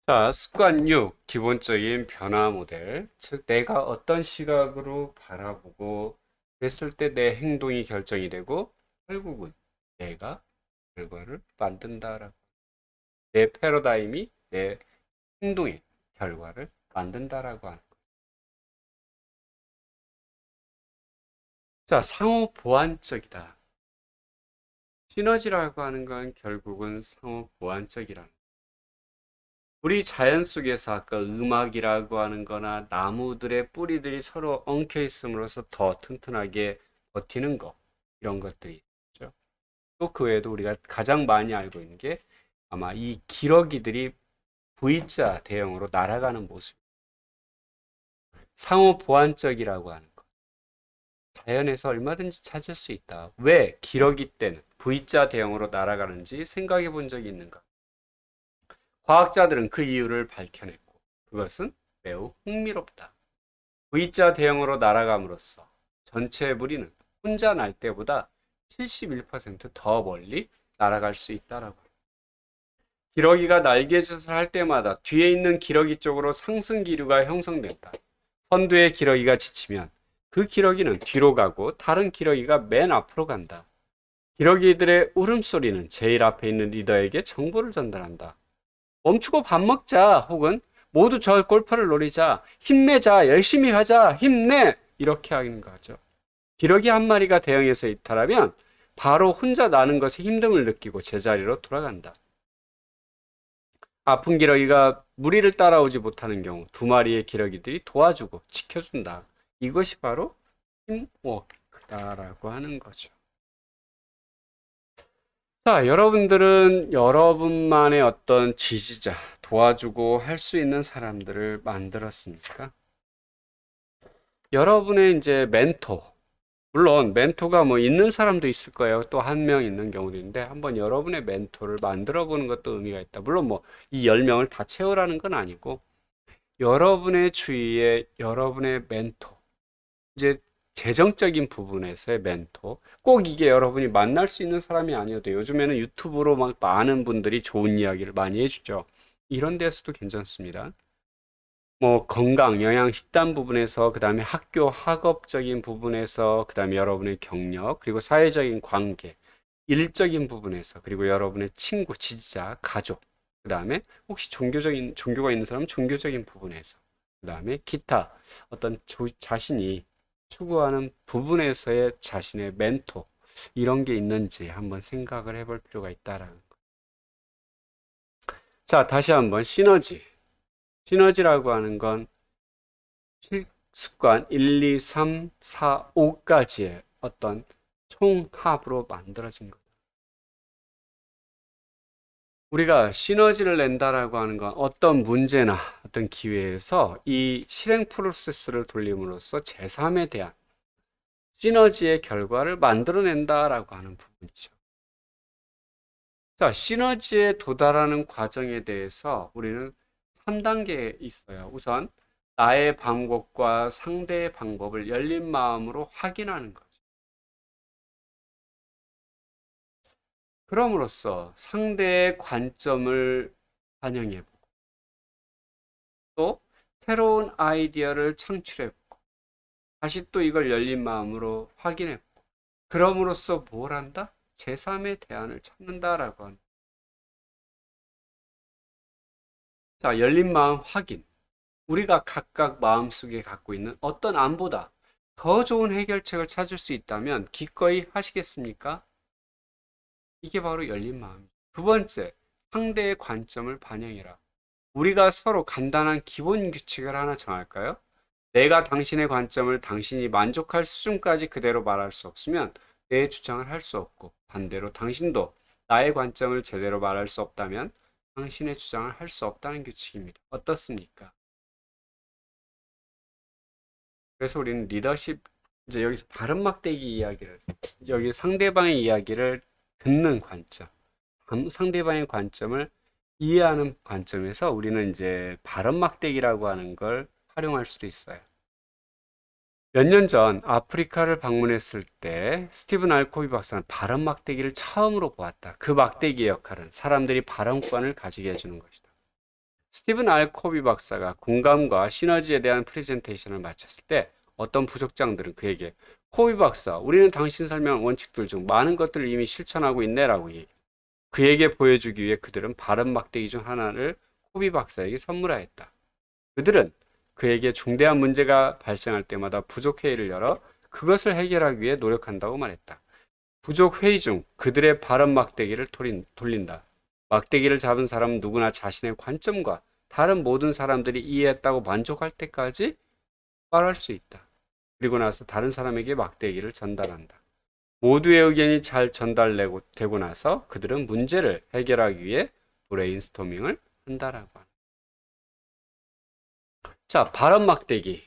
자, 습관 6, 기본적인 변화 모델. 즉, 내가 어떤 시각으로 바라보고 그랬을 때 내 행동이 결정이 되고, 결국은 내가 결과를 만든다라고. 내 패러다임이 내 행동의 결과를 만든다라고 하는 거. 자, 상호 보완적이다. 시너지라고 하는 건 결국은 상호 보완적이라는 거. 우리 자연 속에서 아까 음악이라고 하는 거나 나무들의 뿌리들이 서로 엉켜 있음으로써 더 튼튼하게 버티는 거, 이런 것들이 있죠. 또 그 외에도 우리가 가장 많이 알고 있는 게 아마 이 기러기들이 V자 대형으로 날아가는 모습. 상호 보완적이라고 하는 거. 자연에서 얼마든지 찾을 수 있다. 왜 기러기 때는 V자 대형으로 날아가는지 생각해 본 적이 있는가? 과학자들은 그 이유를 밝혀냈고, 그것은 매우 흥미롭다. V자 대형으로 날아감으로써 전체 무리는 혼자 날 때보다 71%더 멀리 날아갈 수 있다라고. 기러기가 날개짓을 할 때마다 뒤에 있는 기러기 쪽으로 상승 기류가 형성된다. 선두의 기러기가 지치면 그 기러기는 뒤로 가고 다른 기러기가 맨 앞으로 간다. 기러기들의 울음소리는 제일 앞에 있는 리더에게 정보를 전달한다. 멈추고 밥 먹자, 혹은 모두 저 골프를 노리자, 힘내자, 열심히 하자, 힘내! 이렇게 하는 거죠. 기러기 한 마리가 대형에서 이탈하면 바로 혼자 나는 것에 힘듦을 느끼고 제자리로 돌아간다. 아픈 기러기가 무리를 따라오지 못하는 경우 두 마리의 기러기들이 도와주고 지켜준다. 이것이 바로 팀워크다라고 하는 거죠. 자, 여러분들은 여러분만의 어떤 지지자, 도와주고 할 수 있는 사람들을 만들었습니까? 여러분의 이제 멘토, 물론 멘토가 뭐 있는 사람도 있을 거예요. 또 한 명 있는 경우도 있는데 한번 여러분의 멘토를 만들어 보는 것도 의미가 있다. 물론 뭐 이 10명을 다 채우라는 건 아니고 여러분의 주위에 여러분의 멘토, 이제 재정적인 부분에서의 멘토, 꼭 이게 여러분이 만날 수 있는 사람이 아니어도 요즘에는 유튜브로 막 많은 분들이 좋은 이야기를 많이 해주죠. 이런 데서도 괜찮습니다. 뭐 건강, 영양, 식단 부분에서, 그 다음에 학교, 학업적인 부분에서, 그 다음에 여러분의 경력, 그리고 사회적인 관계, 일적인 부분에서, 그리고 여러분의 친구, 지지자, 가족, 그 다음에 혹시 종교가 있는 사람은 종교적인 부분에서, 그 다음에 기타 어떤 자신이 추구하는 부분에서의 자신의 멘토, 이런 게 있는지 한번 생각을 해볼 필요가 있다라는 거. 자, 다시 한번 시너지. 시너지라고 하는 건 습관 1, 2, 3, 4, 5까지의 어떤 총합으로 만들어진 것. 우리가 시너지를 낸다라고 하는 건 어떤 문제나 어떤 기회에서 이 실행 프로세스를 돌림으로써 제3에 대한 시너지의 결과를 만들어낸다라고 하는 부분이죠. 자, 시너지에 도달하는 과정에 대해서 우리는 3단계에 있어요. 우선 나의 방법과 상대의 방법을 열린 마음으로 확인하는 거죠. 그럼으로써 상대의 관점을 반영해보고 또 새로운 아이디어를 창출해보고 다시 또 이걸 열린 마음으로 확인해보고 그럼으로써 뭘 한다? 제3의 대안을 찾는다라고 하는. 자, 열린 마음 확인. 우리가 각각 마음속에 갖고 있는 어떤 안보다 더 좋은 해결책을 찾을 수 있다면 기꺼이 하시겠습니까? 이게 바로 열린 마음이죠. 두 번째, 상대의 관점을 반영해라. 우리가 서로 간단한 기본 규칙을 하나 정할까요? 내가 당신의 관점을 당신이 만족할 수준까지 그대로 말할 수 없으면 내 주장을 할 수 없고, 반대로 당신도 나의 관점을 제대로 말할 수 없다면 당신의 주장을 할 수 없다는 규칙입니다. 어떻습니까? 그래서 우리는 리더십, 이제 여기서 바른 막대기 이야기를, 여기 상대방의 이야기를 듣는 관점, 상대방의 관점을 이해하는 관점에서 우리는 이제 바른 막대기라고 하는 걸 활용할 수도 있어요. 몇 년 전 아프리카를 방문했을 때 스티븐 알코비 박사는 바른 막대기를 처음으로 보았다. 그 막대기의 역할은 사람들이 발언권을 가지게 해주는 것이다. 스티븐 알 코비 박사가 공감과 시너지에 대한 프레젠테이션을 마쳤을 때 어떤 부족장들은 그에게 코비 박사, 우리는 당신 설명한 원칙들 중 많은 것들을 이미 실천하고 있네라고 그에게 보여주기 위해 그들은 바른 막대기 중 하나를 코비 박사에게 선물하였다. 그들은 그에게 중대한 문제가 발생할 때마다 부족 회의를 열어 그것을 해결하기 위해 노력한다고 말했다. 부족 회의 중 그들의 바른 막대기를 돌린다. 막대기를 잡은 사람은 누구나 자신의 관점과 다른 모든 사람들이 이해했다고 만족할 때까지 말할 수 있다. 그리고 나서 다른 사람에게 막대기를 전달한다. 모두의 의견이 잘 전달되고 나서 그들은 문제를 해결하기 위해 브레인스토밍을 한다라고 합니다. 자, 발언 막대기.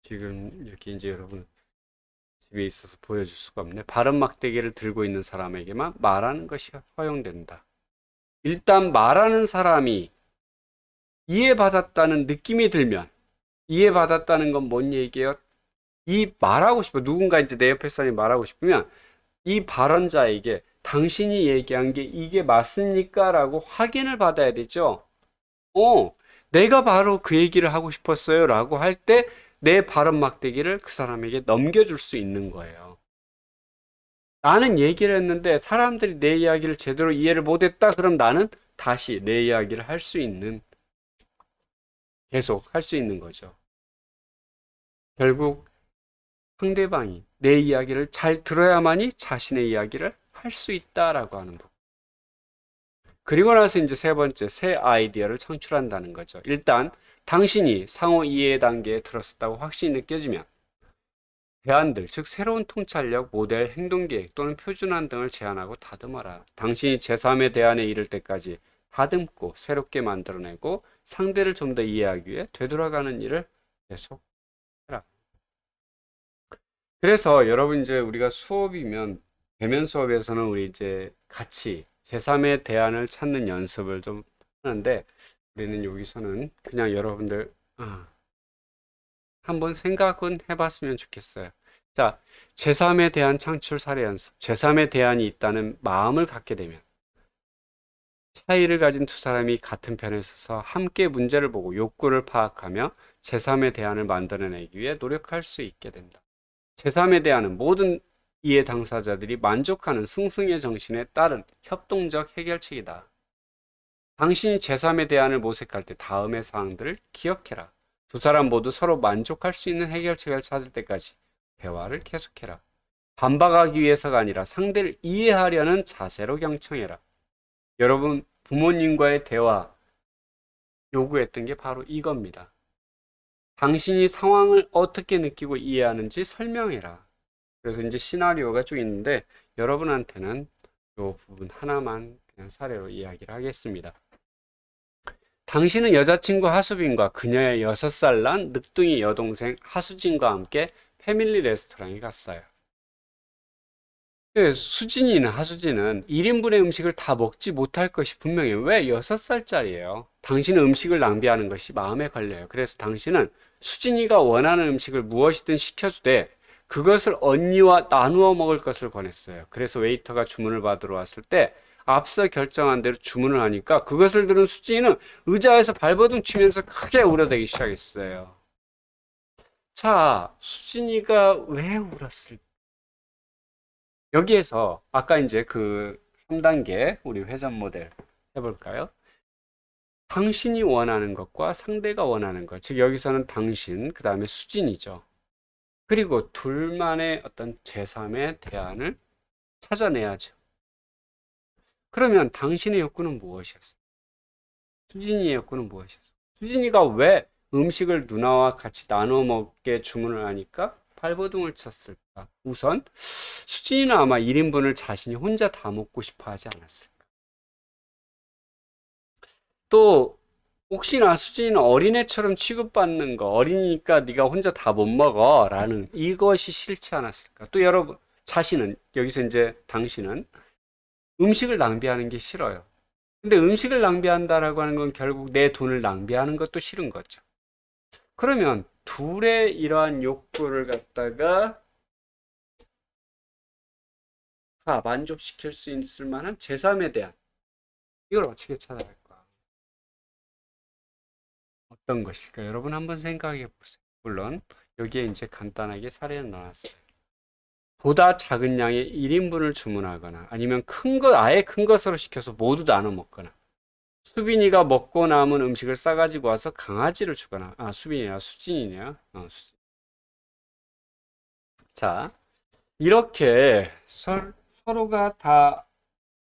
지금 여기 이제 여러분 집에 있어서 보여줄 수가 없네. 발언 막대기를 들고 있는 사람에게만 말하는 것이 허용된다. 일단 말하는 사람이 이해받았다는 느낌이 들면, 이해받았다는 건 뭔 얘기예요? 이 말하고 싶어. 누군가 이제 내 옆에 사람이 말하고 싶으면 이 발언자에게 당신이 얘기한 게 이게 맞습니까? 라고 확인을 받아야 되죠. 어, 내가 바로 그 얘기를 하고 싶었어요. 라고 할 때 내 발언 막대기를 그 사람에게 넘겨줄 수 있는 거예요. 나는 얘기를 했는데 사람들이 내 이야기를 제대로 이해를 못했다. 그럼 나는 다시 내 이야기를 할 수 있는, 계속 할 수 있는 거죠. 결국 상대방이 내 이야기를 잘 들어야만이 자신의 이야기를 할 수 있다라고 하는 법. 그리고 나서 이제 세 번째, 새 아이디어를 창출한다는 거죠. 일단 당신이 상호 이해 단계에 들었었다고 확신이 느껴지면 대안들, 즉 새로운 통찰력, 모델, 행동계획 또는 표준안 등을 제안하고 다듬어라. 당신이 제3의 대안에 이를 때까지 다듬고 새롭게 만들어내고 상대를 좀 더 이해하기 위해 되돌아가는 일을 계속해라. 그래서 여러분 이제 우리가 수업이면 대면 수업에서는 우리 이제 같이 제3의 대안을 찾는 연습을 좀 하는데 우리는 여기서는 그냥 여러분들 한번 생각은 해봤으면 좋겠어요. 자, 제3에 대한 창출 사례 연습. 제3의 대안이 있다는 마음을 갖게 되면 차이를 가진 두 사람이 같은 편에 서서 함께 문제를 보고 욕구를 파악하며 제3의 대안을 만들어내기 위해 노력할 수 있게 된다. 제3에 대한 모든 이해 당사자들이 만족하는 승승의 정신에 따른 협동적 해결책이다. 당신이 제3의 대안을 모색할 때 다음의 사항들을 기억해라. 두 사람 모두 서로 만족할 수 있는 해결책을 찾을 때까지 대화를 계속해라. 반박하기 위해서가 아니라 상대를 이해하려는 자세로 경청해라. 여러분, 부모님과의 대화 요구했던 게 바로 이겁니다. 당신이 상황을 어떻게 느끼고 이해하는지 설명해라. 그래서 이제 시나리오가 쭉 있는데 여러분한테는 이 부분 하나만 그냥 사례로 이야기를 하겠습니다. 당신은 여자친구 하수빈과 그녀의 6살 난 늑둥이 여동생 하수진과 함께 패밀리 레스토랑에 갔어요. 수진이나 하수진은 1인분의 음식을 다 먹지 못할 것이 분명해요. 왜? 6살짜리예요. 당신은 음식을 낭비하는 것이 마음에 걸려요. 그래서 당신은 수진이가 원하는 음식을 무엇이든 시켜주되 그것을 언니와 나누어 먹을 것을 권했어요. 그래서 웨이터가 주문을 받으러 왔을 때 앞서 결정한 대로 주문을 하니까 그것을 들은 수진이는 의자에서 발버둥 치면서 크게 울어대기 시작했어요. 자, 수진이가 왜 울었을까? 여기에서 아까 이제 그 3단계 우리 회전 모델 해볼까요? 당신이 원하는 것과 상대가 원하는 것, 즉 여기서는 당신, 그 다음에 수진이죠. 그리고 둘만의 어떤 제3의 대안을 찾아내야죠. 그러면 당신의 욕구는 무엇이었어요? 수진이의 욕구는 무엇이었어요? 수진이가 왜 음식을 누나와 같이 나눠 먹게 주문을 하니까 발버둥을 쳤을까? 우선 수진이는 아마 1인분을 자신이 혼자 다 먹고 싶어 하지 않았을까? 또 혹시나 수진이는 어린애처럼 취급받는 거, 어린이니까 네가 혼자 다 못 먹어 라는 이것이 싫지 않았을까? 또 여러분 자신은 여기서 이제 당신은 음식을 낭비하는 게 싫어요. 근데 음식을 낭비한다라고 하는 건 결국 내 돈을 낭비하는 것도 싫은 거죠. 그러면 둘의 이러한 욕구를 갖다가 다 만족시킬 수 있을 만한 제3에 대한 이걸 어떻게 찾아갈까? 어떤 것일까? 여러분 한번 생각해 보세요. 물론 여기에 이제 간단하게 사례는 나왔어요. 보다 작은 양의 1인분을 주문하거나 아니면 큰 것, 아예 큰 것으로 시켜서 모두 나눠 먹거나 수빈이가 먹고 남은 음식을 싸가지고 와서 강아지를 주거나 수빈이야 수진이냐 자 이렇게 서로가 다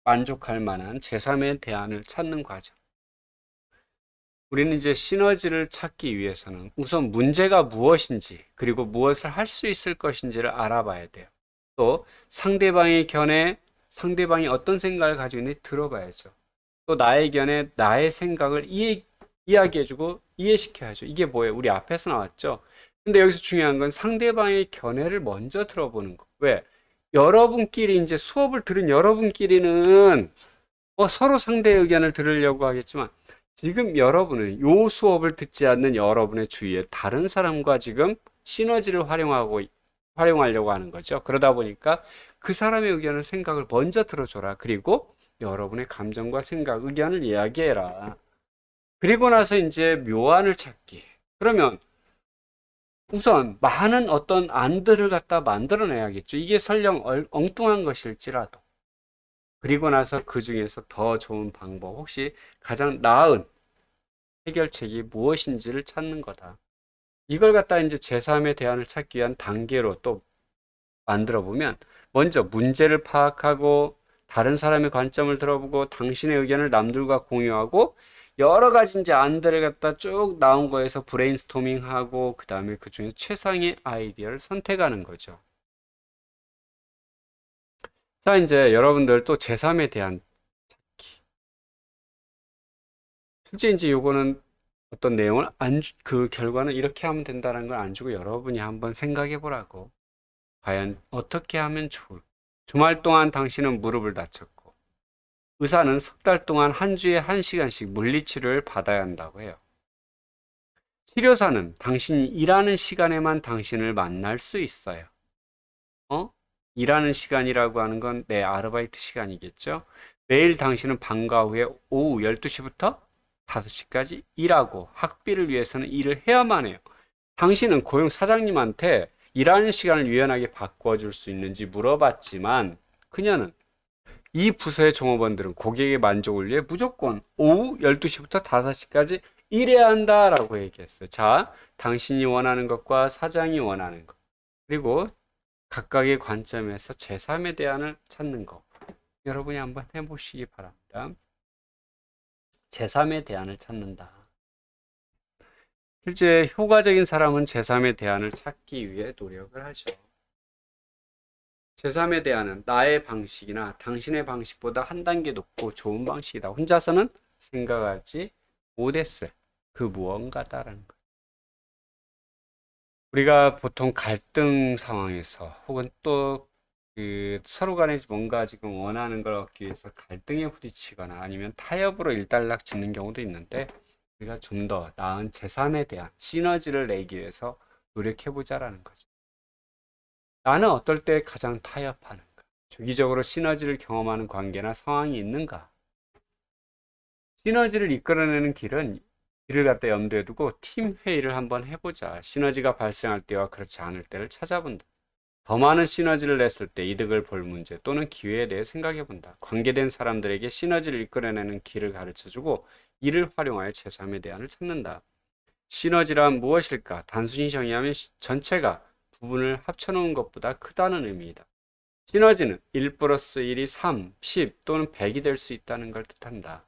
만족할 만한 제3의 대안을 찾는 과정. 우리는 이제 시너지를 찾기 위해서는 우선 문제가 무엇인지 그리고 무엇을 할 수 있을 것인지를 알아봐야 돼요. 또 상대방의 견해, 상대방이 어떤 생각을 가지고 있는지 들어봐야죠. 또 나의 견해, 나의 생각을 이야기해주고 이해시켜야죠. 이게 뭐예요? 우리 앞에서 나왔죠. 근데 여기서 중요한 건 상대방의 견해를 먼저 들어보는 거. 왜? 여러분끼리 이제 수업을 들은 여러분끼리는 서로 상대의 의견을 들으려고 하겠지만 지금 여러분은 요 수업을 듣지 않는 여러분의 주위에 다른 사람과 지금 시너지를 활용하려고 하는 거죠. 그러다 보니까 그 사람의 의견을 생각을 먼저 들어줘라. 그리고 여러분의 감정과 생각, 의견을 이야기해라. 그리고 나서 이제 묘안을 찾기. 그러면 우선 많은 어떤 안들을 갖다 만들어내야겠죠. 이게 설령 엉뚱한 것일지라도. 그리고 나서 그 중에서 더 좋은 방법, 혹시 가장 나은 해결책이 무엇인지를 찾는 거다. 이걸 갖다 이제 제3의 대안을 찾기 위한 단계로 또 만들어 보면 먼저 문제를 파악하고 다른 사람의 관점을 들어보고 당신의 의견을 남들과 공유하고 여러 가지 이제 안들을 갖다 쭉 나온 거에서 브레인스토밍하고 그 다음에 그 중에서 최상의 아이디어를 선택하는 거죠. 자, 이제 여러분들 또 제3에 대한 실제 이제 요거는 어떤 내용을 그 결과는 이렇게 하면 된다는 걸 안 주고 여러분이 한번 생각해 보라고. 과연 어떻게 하면 좋을까? 주말 동안 당신은 무릎을 다쳤고 의사는 석 달 동안 한 주에 1시간씩 물리치료를 받아야 한다고 해요. 치료사는 당신이 일하는 시간에만 당신을 만날 수 있어요. 어? 일하는 시간이라고 하는 건 내 아르바이트 시간이겠죠? 매일 당신은 방과 후에 오후 12시부터 5시까지 일하고 학비를 위해서는 일을 해야만 해요. 당신은 고용 사장님한테 일하는 시간을 유연하게 바꿔줄 수 있는지 물어봤지만 그녀는 이 부서의 종업원들은 고객의 만족을 위해 무조건 오후 12시부터 5시까지 일해야 한다라고 얘기했어요. 자, 당신이 원하는 것과 사장이 원하는 것 그리고 각각의 관점에서 제3의 대안을 찾는 것 여러분이 한번 해보시기 바랍니다. 제3의 대안을 찾는다. 실제 효과적인 사람은 제3의 대안을 찾기 위해 노력을 하죠. 제3의 대안은 나의 방식이나 당신의 방식보다 한 단계 높고 좋은 방식이다. 혼자서는 생각하지 못했어요. 그 무언가다라는 것. 우리가 보통 갈등 상황에서 혹은 또 그 서로 간에 뭔가 지금 원하는 걸 얻기 위해서 갈등에 부딪히거나 아니면 타협으로 일단락 짓는 경우도 있는데 우리가 좀 더 나은 제3에 대한 시너지를 내기 위해서 노력해보자라는 거죠. 나는 어떨 때 가장 타협하는가? 주기적으로 시너지를 경험하는 관계나 상황이 있는가? 시너지를 이끌어내는 길을 갖다 염두에 두고 팀 회의를 한번 해보자. 시너지가 발생할 때와 그렇지 않을 때를 찾아본다. 더 많은 시너지를 냈을 때 이득을 볼 문제 또는 기회에 대해 생각해 본다. 관계된 사람들에게 시너지를 이끌어내는 길을 가르쳐주고 이를 활용하여 제3의 대안을 찾는다. 시너지란 무엇일까? 단순히 정의하면 전체가 부분을 합쳐놓은 것보다 크다는 의미이다. 시너지는 1 플러스 1이 3, 10 또는 100이 될 수 있다는 걸 뜻한다.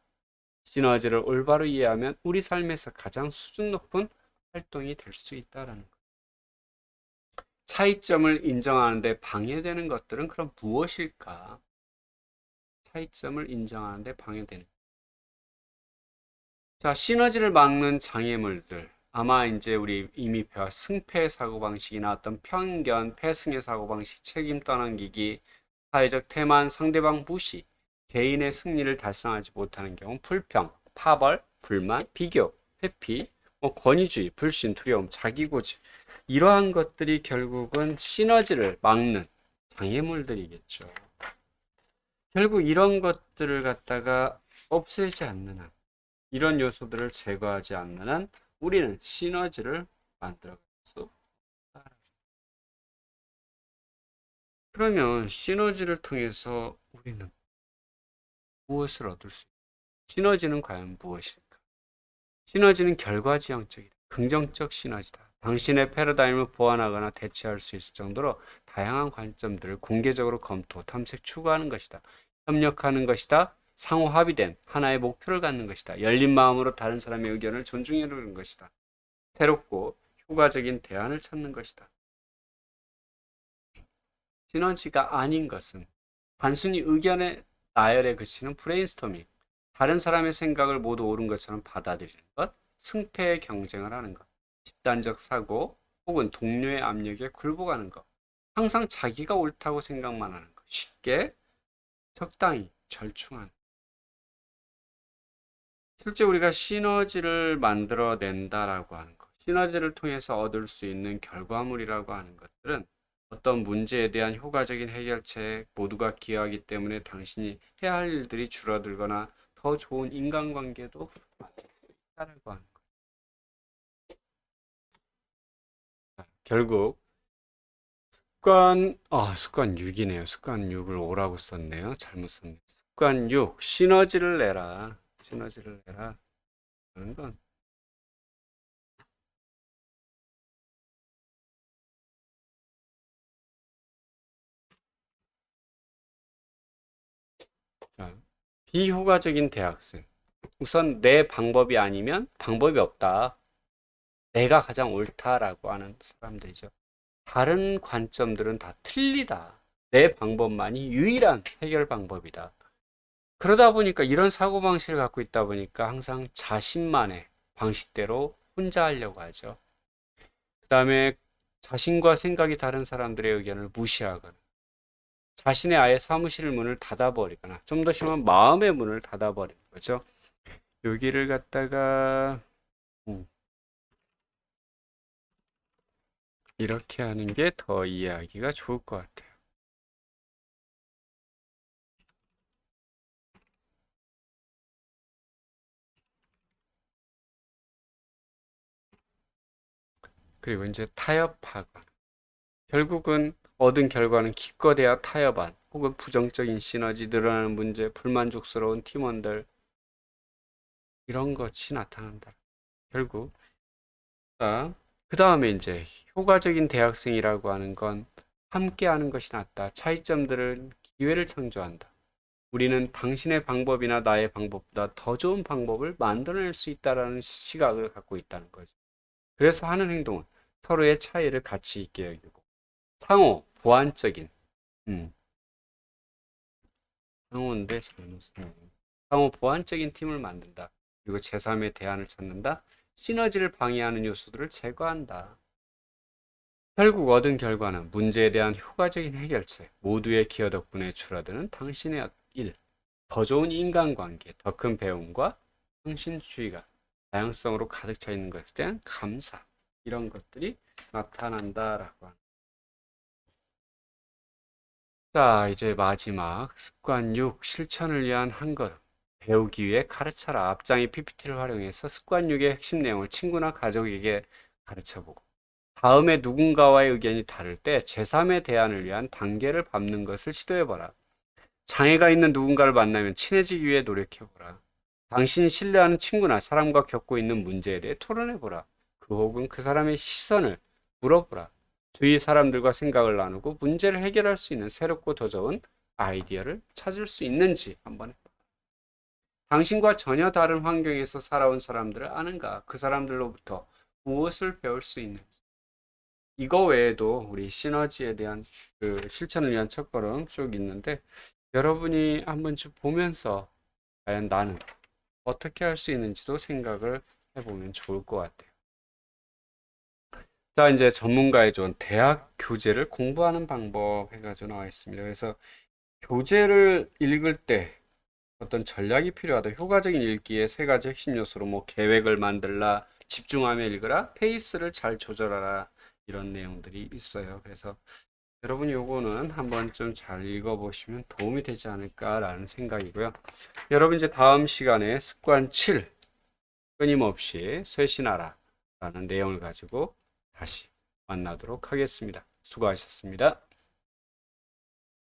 시너지를 올바로 이해하면 우리 삶에서 가장 수준 높은 활동이 될 수 있다는 것. 차이점을 인정하는데 방해되는 것들은 그럼 무엇일까? 차이점을 인정하는데 방해되는. 자, 시너지를 막는 장애물들. 아마 이제 우리 이미 배워 승패 사고방식이나 어떤 편견, 패승의 사고방식, 책임 떠넘기기, 사회적 태만, 상대방 무시, 개인의 승리를 달성하지 못하는 경우 불평, 파벌, 불만, 비교, 회피, 권위주의, 불신, 두려움, 자기고집 이러한 것들이 결국은 시너지를 막는 장애물들이겠죠. 결국 이런 것들을 갖다가 없애지 않는 한, 이런 요소들을 제거하지 않는 한 우리는 시너지를 만들어갈 수 없다. 그러면 시너지를 통해서 우리는 무엇을 얻을 수 있을까? 시너지는 과연 무엇일까? 시너지는 결과지향적이다. 긍정적 시너지다. 당신의 패러다임을 보완하거나 대체할 수 있을 정도로 다양한 관점들을 공개적으로 검토, 탐색, 추구하는 것이다. 협력하는 것이다. 상호 합의된 하나의 목표를 갖는 것이다. 열린 마음으로 다른 사람의 의견을 존중해주는 것이다. 새롭고 효과적인 대안을 찾는 것이다. 시너지가 아닌 것은 단순히 의견의 나열에 그치는 브레인스토밍, 다른 사람의 생각을 모두 옳은 것처럼 받아들이는 것, 승패의 경쟁을 하는 것, 집단적 사고 혹은 동료의 압력에 굴복하는 것, 항상 자기가 옳다고 생각만 하는 것, 쉽게 적당히 절충하는 것. 실제 우리가 시너지를 만들어낸다라고 하는 것, 시너지를 통해서 얻을 수 있는 결과물이라고 하는 것들은 어떤 문제에 대한 효과적인 해결책 모두가 기여하기 때문에 당신이 해야 할 일들이 줄어들거나 더 좋은 인간관계도 만들 수 있다라고 하는 것. 결국 습관 6이네요. 습관 6을 5라고 썼네요. 잘못 썼네요. 습관 6, 시너지를 내라. 시너지를 내라. 하는 건 자, 비효과적인 대학생. 우선 내 방법이 아니면 방법이 없다. 내가 가장 옳다라고 하는 사람들이죠. 다른 관점들은 다 틀리다. 내 방법만이 유일한 해결 방법이다. 그러다 보니까 이런 사고방식을 갖고 있다 보니까 항상 자신만의 방식대로 혼자 하려고 하죠. 그 다음에 자신과 생각이 다른 사람들의 의견을 무시하거나 자신의 아예 사무실 문을 닫아버리거나 좀 더 심하면 마음의 문을 닫아버리는 거죠. 여기를 갖다가 이렇게 하는 게 더 이해하기가 좋을 것 같아요. 그리고 이제 타협하거나 결국은 얻은 결과는 기껏해야 타협안 혹은 부정적인 시너지, 늘어나는 문제, 불만족스러운 팀원들 이런 것이 나타난다. 결국 그 다음에 이제 효과적인 대학생이라고 하는 건 함께 하는 것이 낫다. 차이점들은 기회를 창조한다. 우리는 당신의 방법이나 나의 방법보다 더 좋은 방법을 만들어낼 수 있다라는 시각을 갖고 있다는 거죠. 그래서 하는 행동은 서로의 차이를 가치 있게 여기고 상호 보완적인 음, 상호인데 잘못 썼네. 상호 보완적인 팀을 만든다. 그리고 제3의 대안을 찾는다. 시너지를 방해하는 요소들을 제거한다. 결국 얻은 결과는 문제에 대한 효과적인 해결책, 모두의 기여 덕분에 줄어드는 당신의 일, 더 좋은 인간관계, 더 큰 배움과 상신주의가 다양성으로 가득 차 있는 것에 대한 감사, 이런 것들이 나타난다라고 합니다. 자, 이제 마지막 습관 6, 실천을 위한 한 걸음. 배우기 위해 가르쳐라. 앞장의 PPT를 활용해서 습관 6의 핵심 내용을 친구나 가족에게 가르쳐보고 다음에 누군가와의 의견이 다를 때 제3의 대안을 위한 단계를 밟는 것을 시도해봐라. 장애가 있는 누군가를 만나면 친해지기 위해 노력해보라. 당신이 신뢰하는 친구나 사람과 겪고 있는 문제에 대해 토론해보라. 그 혹은 그 사람의 시선을 물어보라. 주위 사람들과 생각을 나누고 문제를 해결할 수 있는 새롭고 더 좋은 아이디어를 찾을 수 있는지 한번 해봐. 당신과 전혀 다른 환경에서 살아온 사람들을 아는가? 그 사람들로부터 무엇을 배울 수 있는지. 이거 외에도 우리 시너지에 대한 그 실천을 위한 첫걸음 쭉 있는데 여러분이 한번쯤 보면서 과연 나는 어떻게 할 수 있는지도 생각을 해보면 좋을 것 같아요. 자, 이제 전문가의 조언, 대학 교재를 공부하는 방법 해가지고 나와 있습니다. 그래서 교재를 읽을 때 어떤 전략이 필요하다. 효과적인 읽기에 세 가지 핵심 요소로 뭐 계획을 만들라, 집중하며 읽으라, 페이스를 잘 조절하라 이런 내용들이 있어요. 그래서 여러분 요거는 한번 좀 잘 읽어보시면 도움이 되지 않을까라는 생각이고요. 여러분 이제 다음 시간에 습관 7 끊임없이 쇄신하라. 라는 내용을 가지고 다시 만나도록 하겠습니다. 수고하셨습니다.